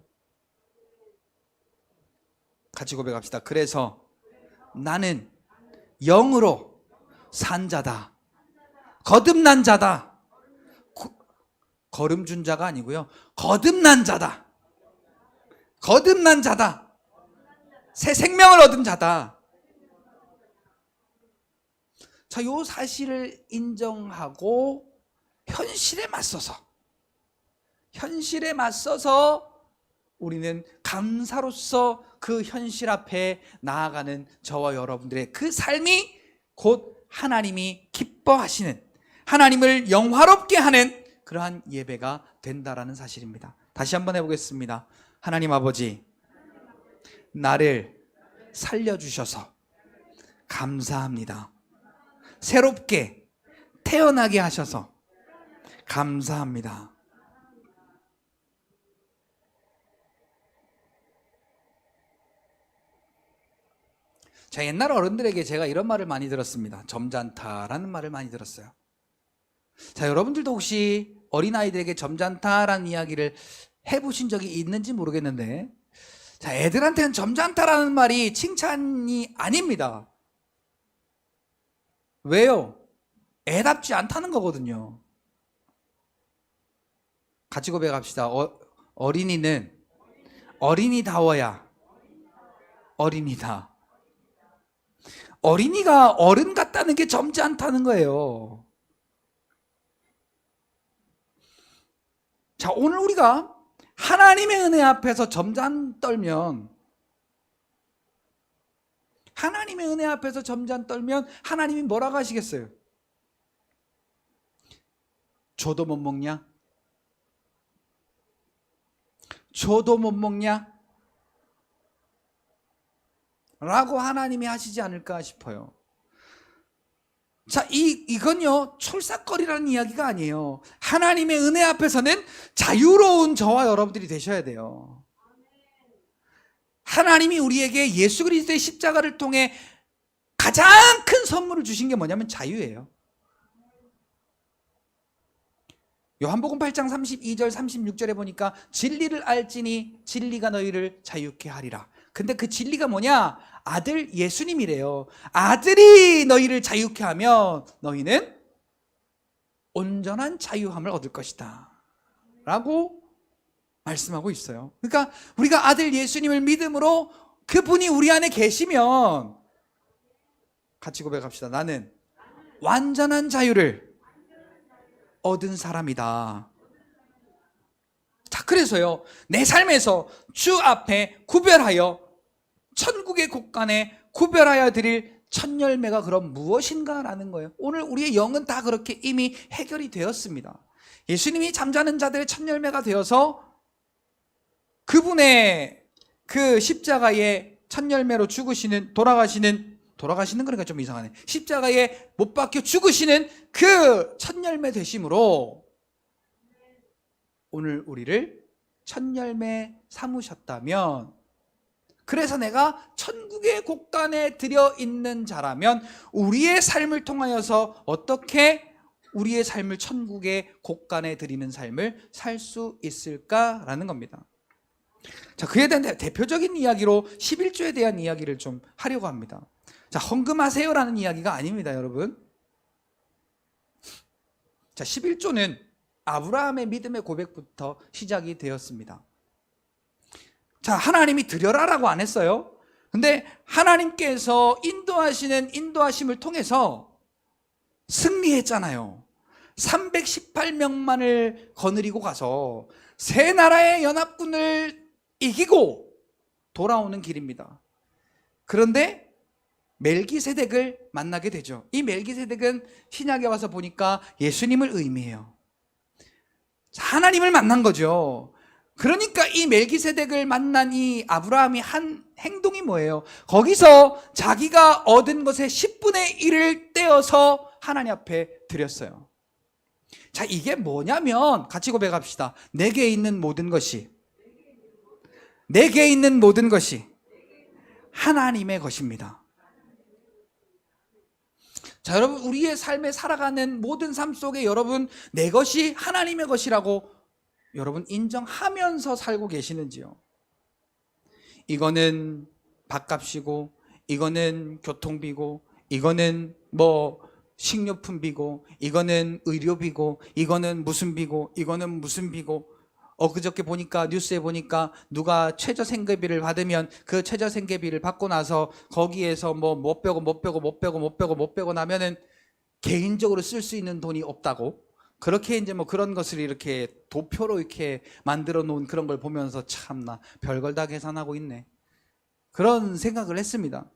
같이 고백합시다. 그래서 나는 영으로 산 자다. 거듭난 자다. 걸음 준 자가 아니고요. 거듭난 자다. 거듭난 자다. 새 생명을 얻은 자다. 자, 요 사실을 인정하고 현실에 맞서서 우리는 감사로서 그 현실 앞에 나아가는 저와 여러분들의 그 삶이 곧 하나님이 기뻐하시는, 하나님을 영화롭게 하는 그러한 예배가 된다라는 사실입니다. 다시 한번 해보겠습니다. 하나님 아버지, 나를 살려주셔서 감사합니다. 새롭게 태어나게 하셔서 감사합니다. 자, 옛날 어른들에게 제가 이런 말을 많이 들었습니다. 점잖다라는 말을 많이 들었어요. 자, 여러분들도 혹시 어린아이들에게 점잖다라는 이야기를 해보신 적이 있는지 모르겠는데, 자, 애들한테는 점잖다라는 말이 칭찬이 아닙니다. 왜요? 애답지 않다는 거거든요. 같이 고백합시다. 어린이는 어린이다워야 어린이다. 어린이가 어른 같다는 게 점잖다는 거예요. 자, 오늘 우리가 하나님의 은혜 앞에서 점잖 떨면, 하나님의 은혜 앞에서 점잖 떨면 하나님이 뭐라고 하시겠어요? 줘도 못 먹냐? 줘도 못 먹냐? 라고 하나님이 하시지 않을까 싶어요. 자, 이건요, 촐싹거리라는 이야기가 아니에요. 하나님의 은혜 앞에서는 자유로운 저와 여러분들이 되셔야 돼요. 하나님이 우리에게 예수 그리스도의 십자가를 통해 가장 큰 선물을 주신 게 뭐냐면 자유예요. 요한복음 8장 32절 36절에 보니까 진리를 알지니 진리가 너희를 자유케 하리라. 근데 그 진리가 뭐냐? 아들 예수님이래요. 아들이 너희를 자유케 하면 너희는 온전한 자유함을 얻을 것이다 라고 말씀하고 있어요. 그러니까 우리가 아들 예수님을 믿음으로 그분이 우리 안에 계시면, 같이 고백합시다. 나는 완전한 자유를 얻은 사람이다. 자, 그래서요, 내 삶에서 주 앞에 구별하여 천국의 곳간에 구별하여 드릴 첫 열매가 그럼 무엇인가 라는 거예요. 오늘 우리의 영은 다 그렇게 이미 해결이 되었습니다. 예수님이 잠자는 자들의 첫 열매가 되어서 그분의 그 십자가의 첫 열매로 죽으시는, 돌아가시는 그러니까 좀 이상하네. 십자가에 못 박혀 죽으시는 그 첫 열매 되심으로 오늘 우리를 첫 열매 삼으셨다면, 그래서 내가 천국의 곳간에 들여 있는 자라면 우리의 삶을 통하여서 어떻게 우리의 삶을 천국의 곳간에 드리는 삶을 살 수 있을까라는 겁니다. 자, 그에 대한 대표적인 이야기로 11조에 대한 이야기를 좀 하려고 합니다. 자, 헌금하세요라는 이야기가 아닙니다, 여러분. 자, 11조는 아브라함의 믿음의 고백부터 시작이 되었습니다. 자, 하나님이 드려라라고 안 했어요. 근데 하나님께서 인도하시는 인도하심을 통해서 승리했잖아요. 318명만을 거느리고 가서 세 나라의 연합군을 이기고 돌아오는 길입니다. 그런데 멜기세덱을 만나게 되죠. 이 멜기세덱은 신약에 와서 보니까 예수님을 의미해요. 하나님을 만난 거죠. 그러니까 이 멜기세덱을 만난 이 아브라함이 한 행동이 뭐예요? 거기서 자기가 얻은 것의 10분의 1을 떼어서 하나님 앞에 드렸어요. 자, 이게 뭐냐면, 같이 고백합시다. 내게 있는 모든 것이 하나님의 것입니다. 자, 여러분, 우리의 삶에 살아가는 모든 삶 속에 여러분, 내 것이 하나님의 것이라고 여러분 인정하면서 살고 계시는지요? 이거는 밥값이고, 이거는 교통비고, 이거는 뭐 식료품비고, 이거는 의료비고, 이거는 무슨 비고, 이거는 무슨 비고. 그저께 보니까 뉴스에 보니까 누가 최저생계비를 받으면 그 최저생계비를 받고 나서 거기에서 뭐 못 빼고 나면은 개인적으로 쓸 수 있는 돈이 없다고, 그렇게 이제 뭐 그런 것을 이렇게 도표로 이렇게 만들어 놓은 그런 걸 보면서 참나 별걸 다 계산하고 있네, 그런 생각을 했습니다.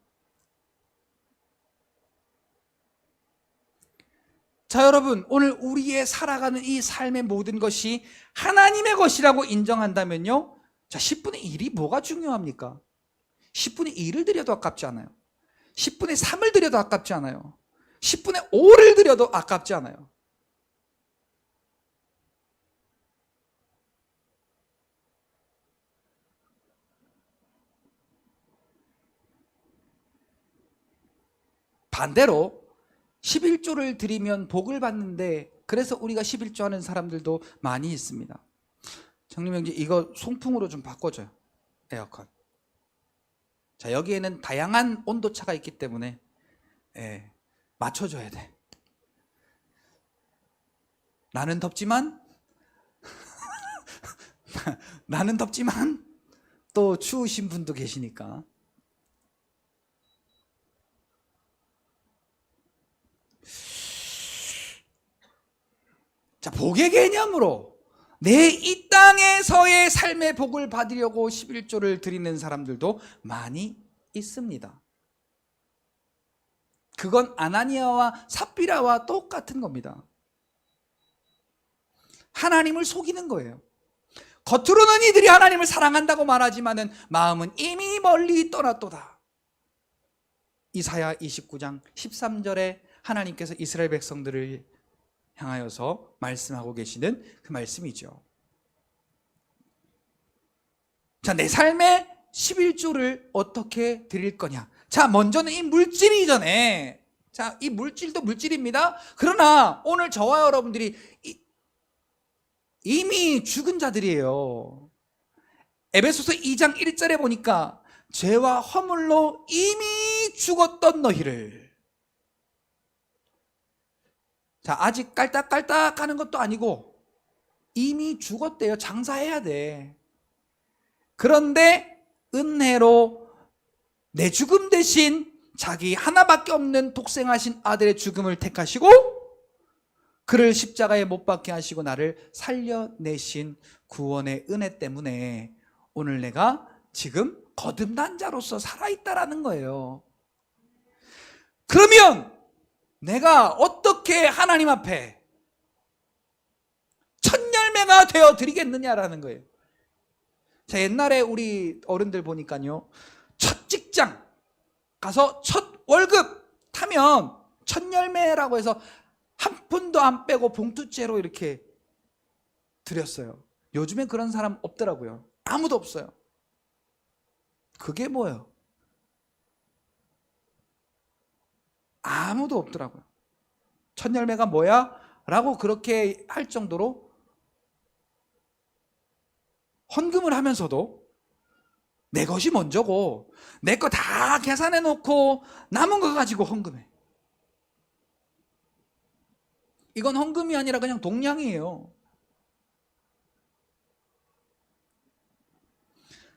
자, 여러분, 오늘 우리의 살아가는 이 삶의 모든 것이 하나님의 것이라고 인정한다면요, 자, 10분의 1이 뭐가 중요합니까? 10분의 1을 드려도 아깝지 않아요. 10분의 3을 드려도 아깝지 않아요. 10분의 5를 드려도 아깝지 않아요. 반대로 11조를 드리면 복을 받는데 그래서 우리가 11조 하는 사람들도 많이 있습니다. 정리명지 이거 송풍으로 좀 바꿔줘요. 에어컨. 자, 여기에는 다양한 온도차가 있기 때문에 맞춰줘야 돼. 나는 덥지만 나는 덥지만 또 추우신 분도 계시니까. 자, 복의 개념으로 내 이 땅에서의 삶의 복을 받으려고 11조를 드리는 사람들도 많이 있습니다. 그건 아나니아와 삽비라와 똑같은 겁니다. 하나님을 속이는 거예요. 겉으로는 이들이 하나님을 사랑한다고 말하지만은 마음은 이미 멀리 떠났도다. 이사야 29장 13절에 하나님께서 이스라엘 백성들을 향하여서 말씀하고 계시는 그 말씀이죠. 자, 내 삶의 11조를 어떻게 드릴 거냐? 자, 먼저는 이 물질 이전에, 자, 이 물질도 물질입니다. 그러나 오늘 저와 여러분들이 이미 죽은 자들이에요. 에베소서 2장 1절에 보니까 죄와 허물로 이미 죽었던 너희를. 자, 아직 깔딱깔딱 하는 것도 아니고 이미 죽었대요. 장사해야 돼. 그런데 은혜로 내 죽음 대신 자기 하나밖에 없는 독생하신 아들의 죽음을 택하시고 그를 십자가에 못 박게 하시고 나를 살려내신 구원의 은혜 때문에 오늘 내가 지금 거듭난 자로서 살아있다라는 거예요. 그러면 내가 어떻게 하나님 앞에 첫 열매가 되어 드리겠느냐라는 거예요. 자, 옛날에 우리 어른들 보니까요, 첫 직장 가서 첫 월급 타면 첫 열매라고 해서 한 푼도 안 빼고 봉투째로 이렇게 드렸어요. 요즘엔 그런 사람 없더라고요. 아무도 없어요. 그게 뭐예요? 아무도 없더라고요. 첫 열매가 뭐야? 라고 그렇게 할 정도로 헌금을 하면서도 내 것이 먼저고 내 거 다 계산해 놓고 남은 거 가지고 헌금해. 이건 헌금이 아니라 그냥 동량이에요.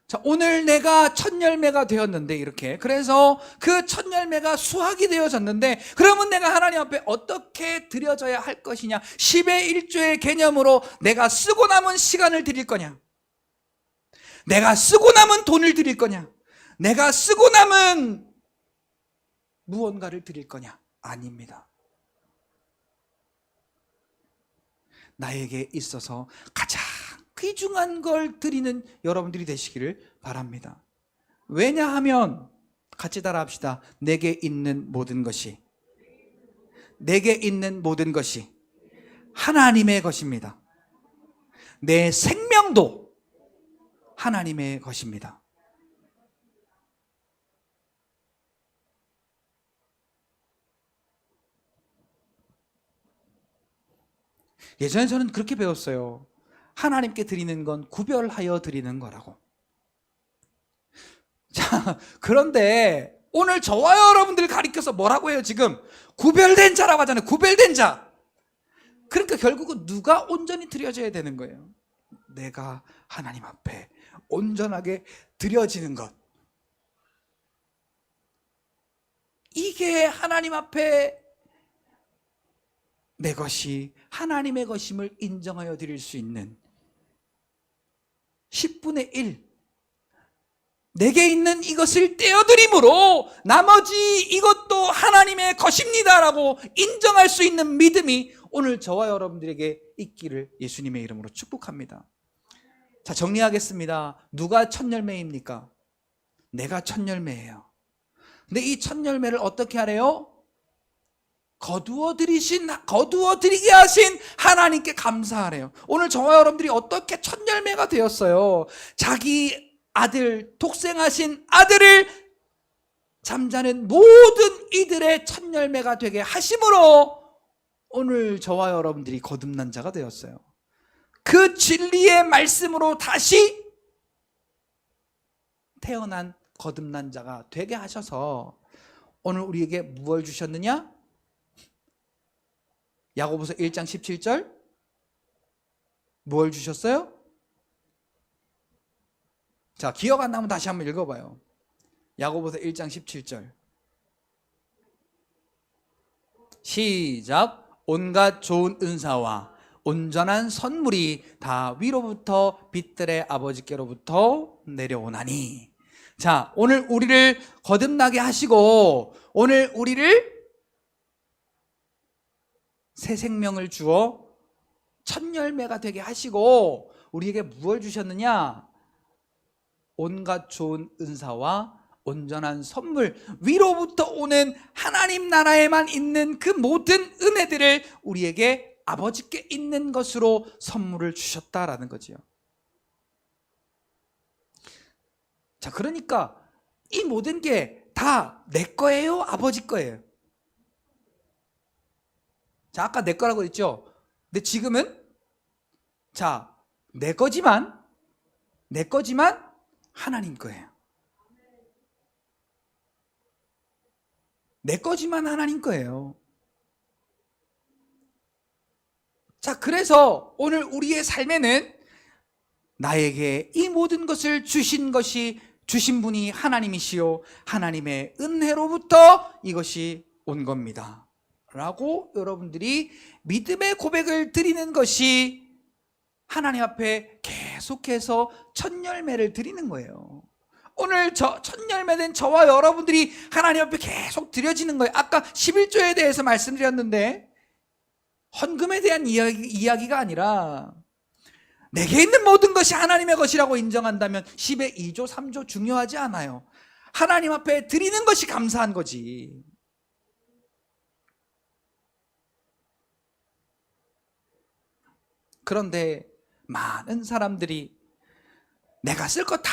자, 오늘 내가 첫 열매가 되었는데 이렇게, 그래서 그 첫 열매가 수확이 되어졌는데 그러면 내가 하나님 앞에 어떻게 드려져야 할 것이냐? 10의 1조의 개념으로 내가 쓰고 남은 시간을 드릴 거냐? 내가 쓰고 남은 돈을 드릴 거냐? 내가 쓰고 남은 무언가를 드릴 거냐? 아닙니다. 나에게 있어서 가장 귀중한 걸 드리는 여러분들이 되시기를 바랍니다. 왜냐하면 같이 따라합시다. 내게 있는 모든 것이 하나님의 것입니다. 내 생명도 하나님의 것입니다. 예전에 저는 그렇게 배웠어요. 하나님께 드리는 건 구별하여 드리는 거라고. 자, 그런데 오늘 저와 여러분들 가리켜서 뭐라고 해요? 지금 구별된 자라고 하잖아요. 구별된 자. 그러니까 결국은 누가 온전히 드려져야 되는 거예요. 내가 하나님 앞에 온전하게 드려지는 것. 이게 하나님 앞에 내 것이 하나님의 것임을 인정하여 드릴 수 있는 10분의 1, 내게 있는 이것을 떼어드림으로 나머지 이것도 하나님의 것입니다라고 인정할 수 있는 믿음이 오늘 저와 여러분들에게 있기를 예수님의 이름으로 축복합니다. 자, 정리하겠습니다. 누가 첫 열매입니까? 내가 첫 열매예요. 근데 이 첫 열매를 어떻게 하래요? 거두어 드리게 하신 하나님께 감사하래요. 오늘 저와 여러분들이 어떻게 첫 열매가 되었어요? 자기 아들, 독생하신 아들을 잠자는 모든 이들의 첫 열매가 되게 하심으로 오늘 저와 여러분들이 거듭난 자가 되었어요. 그 진리의 말씀으로 다시 태어난 거듭난 자가 되게 하셔서 오늘 우리에게 무엇을 주셨느냐? 야고보서 1장 17절 뭘 주셨어요? 자, 기억 안 나면 다시 한번 읽어봐요. 야고보서 1장 17절 시작. 온갖 좋은 은사와 온전한 선물이 다 위로부터 빛들의 아버지께로부터 내려오나니. 자, 오늘 우리를 거듭나게 하시고 오늘 우리를 새 생명을 주어 첫 열매가 되게 하시고 우리에게 무엇을 주셨느냐? 온갖 좋은 은사와 온전한 선물, 위로부터 오는 하나님 나라에만 있는 그 모든 은혜들을 우리에게 아버지께 있는 것으로 선물을 주셨다라는 거지요. 자, 그러니까 이 모든 게 다 내 거예요? 아버지 거예요? 자, 아까 내 거라고 했죠? 근데 지금은 자, 내 거지만 하나님 거예요. 내 거지만 하나님 거예요. 자, 그래서 오늘 우리의 삶에는 나에게 이 모든 것을 주신 분이 하나님이시요 하나님의 은혜로부터 이것이 온 겁니다 라고 여러분들이 믿음의 고백을 드리는 것이 하나님 앞에 계속해서 첫 열매를 드리는 거예요. 오늘 첫 열매된 저와 여러분들이 하나님 앞에 계속 드려지는 거예요. 아까 11조에 대해서 말씀드렸는데 헌금에 대한 이야기가 아니라 내게 있는 모든 것이 하나님의 것이라고 인정한다면 10의 2조, 3조 중요하지 않아요. 하나님 앞에 드리는 것이 감사한 거지. 그런데 많은 사람들이 내가 쓸 거 다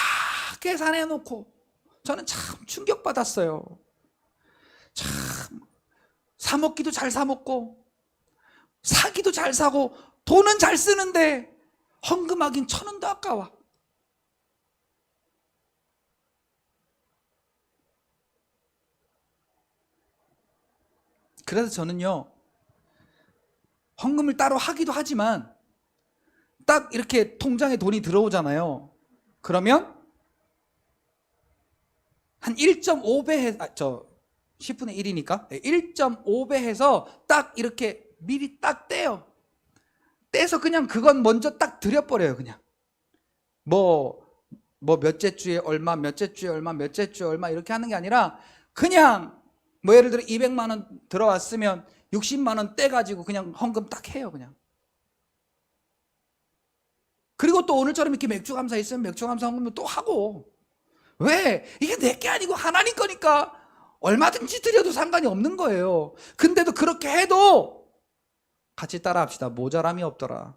계산해 놓고 저는 참 충격받았어요. 참 사 먹기도 잘 사 먹고 사기도 잘 사고 돈은 잘 쓰는데 헌금하긴 1,000원도 아까워. 그래서 저는요, 헌금을 따로 하기도 하지만 딱 이렇게 통장에 돈이 들어오잖아요. 그러면 한 1.5배 10분의 1이니까 1.5배 해서 딱 이렇게 미리 딱 떼요. 떼서 그냥 그건 먼저 딱 드려버려요. 그냥 뭐 몇째 주에 얼마, 몇째 주에 얼마, 몇째 주에 얼마 이렇게 하는 게 아니라 그냥 뭐 예를 들어 200만 원 들어왔으면 60만 원 떼가지고 그냥 헌금 딱 해요. 그냥. 그리고 또 오늘처럼 이렇게 맥주 감사 있으면 맥주 감사 헌금도 또 하고. 왜? 이게 내 게 아니고 하나님 거니까 얼마든지 드려도 상관이 없는 거예요. 근데도 그렇게 해도 같이 따라 합시다. 모자람이 없더라.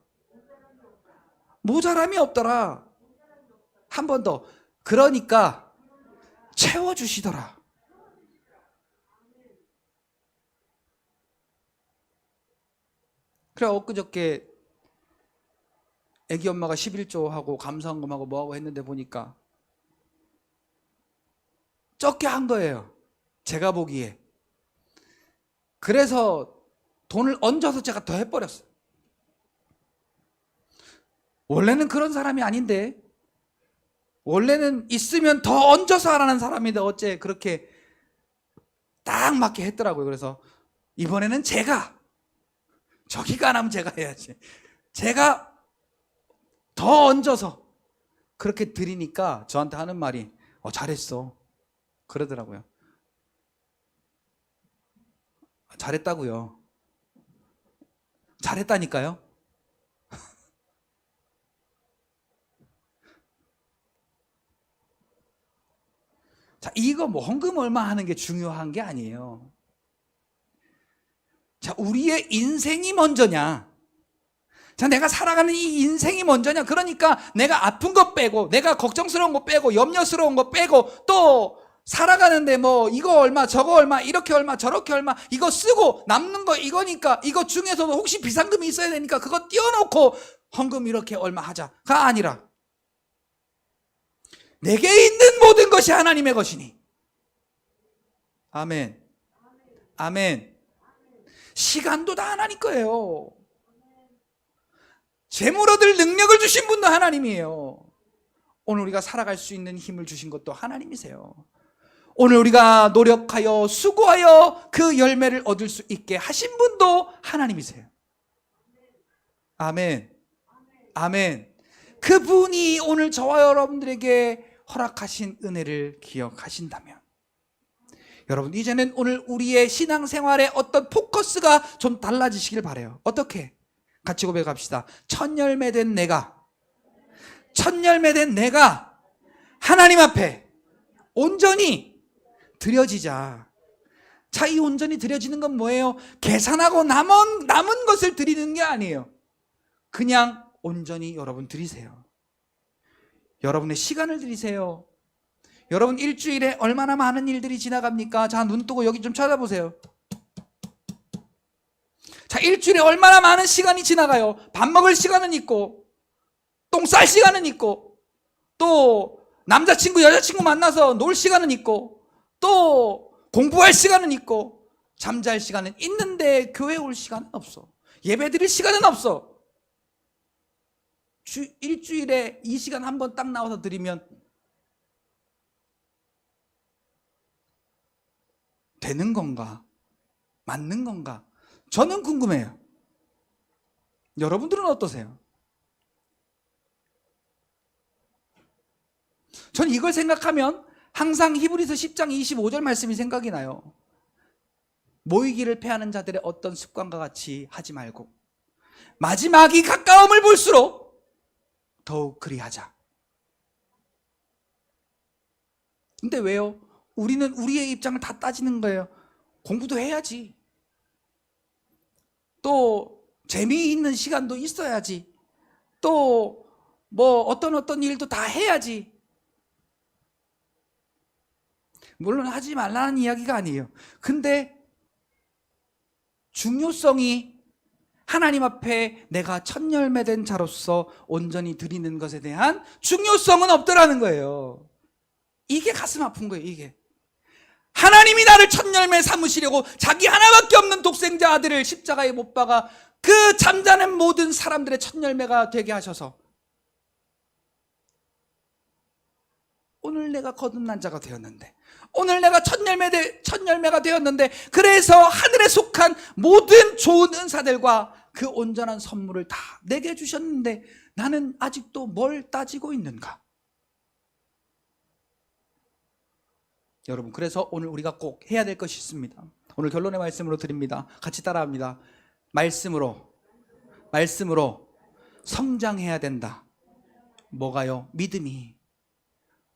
모자람이 없더라. 한 번 더. 그러니까 채워주시더라. 그래, 엊그저께 애기 엄마가 11조 하고 감사헌금하고 뭐하고 했는데 보니까 적게 한 거예요. 제가 보기에. 그래서 돈을 얹어서 제가 더 해버렸어요. 원래는 그런 사람이 아닌데, 원래는 있으면 더 얹어서 하라는 사람인데 어째 그렇게 딱 맞게 했더라고요. 그래서 이번에는 제가, 저기가 안 하면 제가 해야지. 제가 더 얹어서 그렇게 드리니까 저한테 하는 말이 잘했어 그러더라고요. 잘했다고요. 잘했다니까요. 자, 이거 뭐 헌금 얼마 하는 게 중요한 게 아니에요. 자, 우리의 인생이 먼저냐? 자, 내가 살아가는 이 인생이 먼저냐? 그러니까 내가 아픈 거 빼고, 내가 걱정스러운 거 빼고, 염려스러운 거 빼고, 또 살아가는데 뭐 이거 얼마 저거 얼마 이렇게 얼마 저렇게 얼마 이거 쓰고 남는 거 이거니까 이거 중에서도 혹시 비상금이 있어야 되니까 그거 띄워놓고 헌금 이렇게 얼마 하자가 아니라 내게 있는 모든 것이 하나님의 것이니. 아멘. 아멘. 시간도 다 하나님 거예요. 재물 얻을 능력을 주신 분도 하나님이에요. 오늘 우리가 살아갈 수 있는 힘을 주신 것도 하나님이세요. 오늘 우리가 노력하여 수고하여 그 열매를 얻을 수 있게 하신 분도 하나님이세요. 아멘. 아멘. 그분이 오늘 저와 여러분들에게 허락하신 은혜를 기억하신다면 여러분 이제는 오늘 우리의 신앙생활의 어떤 포커스가 좀 달라지시길 바라요. 어떻게? 같이 고백합시다. 첫 열매 된 내가 하나님 앞에 온전히 드려지자. 자, 이 온전히 드려지는 건 뭐예요? 계산하고 남은 것을 드리는 게 아니에요. 그냥 온전히 여러분 드리세요. 여러분의 시간을 드리세요. 여러분 일주일에 얼마나 많은 일들이 지나갑니까? 자, 눈 뜨고 여기 좀 찾아보세요. 자, 일주일에 얼마나 많은 시간이 지나가요. 밥 먹을 시간은 있고 똥 쌀 시간은 있고 또 남자친구 여자친구 만나서 놀 시간은 있고 또 공부할 시간은 있고 잠잘 시간은 있는데 교회 올 시간은 없어. 예배 드릴 시간은 없어. 일주일에 이 시간 한 번 딱 나와서 드리면 되는 건가? 맞는 건가? 저는 궁금해요. 여러분들은 어떠세요? 전 이걸 생각하면 항상 히브리서 10장 25절 말씀이 생각이 나요. 모이기를 패하는 자들의 어떤 습관과 같이 하지 말고 마지막이 가까움을 볼수록 더욱 그리하자. 근데 왜요? 우리는 우리의 입장을 다 따지는 거예요. 공부도 해야지. 또 재미있는 시간도 있어야지. 또 뭐 어떤 일도 다 해야지. 물론 하지 말라는 이야기가 아니에요. 근데 중요성이 하나님 앞에 내가 첫 열매 된 자로서 온전히 드리는 것에 대한 중요성은 없더라는 거예요. 이게 가슴 아픈 거예요. 이게 하나님이 나를 첫 열매 삼으시려고 자기 하나밖에 없는 독생자 아들을 십자가에 못 박아 그 잠자는 모든 사람들의 첫 열매가 되게 하셔서 오늘 내가 거듭난 자가 되었는데, 오늘 내가 첫 열매가 되었는데, 그래서 하늘에 속한 모든 좋은 은사들과 그 온전한 선물을 다 내게 주셨는데 나는 아직도 뭘 따지고 있는가? 여러분, 그래서 오늘 우리가 꼭 해야 될 것이 있습니다. 오늘 결론의 말씀으로 드립니다. 같이 따라합니다. 말씀으로 성장해야 된다. 뭐가요? 믿음이.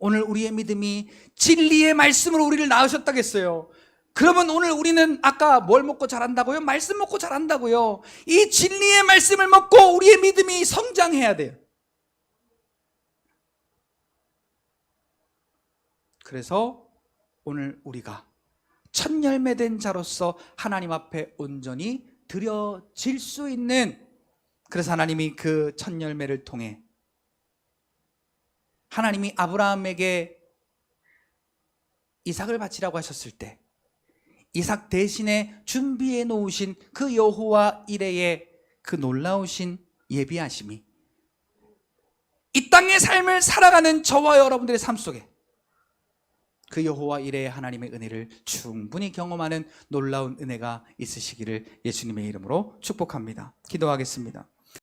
오늘 우리의 믿음이 진리의 말씀으로 우리를 낳으셨다겠어요. 그러면 오늘 우리는 아까 뭘 먹고 자란다고요? 말씀 먹고 자란다고요. 이 진리의 말씀을 먹고 우리의 믿음이 성장해야 돼요. 그래서 오늘 우리가 첫 열매 된 자로서 하나님 앞에 온전히 드려질 수 있는, 그래서 하나님이 그 첫 열매를 통해 하나님이 아브라함에게 이삭을 바치라고 하셨을 때 이삭 대신에 준비해 놓으신 그 여호와 이레의 그 놀라우신 예비하심이 이 땅의 삶을 살아가는 저와 여러분들의 삶 속에 그 여호와 이레의 하나님의 은혜를 충분히 경험하는 놀라운 은혜가 있으시기를 예수님의 이름으로 축복합니다. 기도하겠습니다.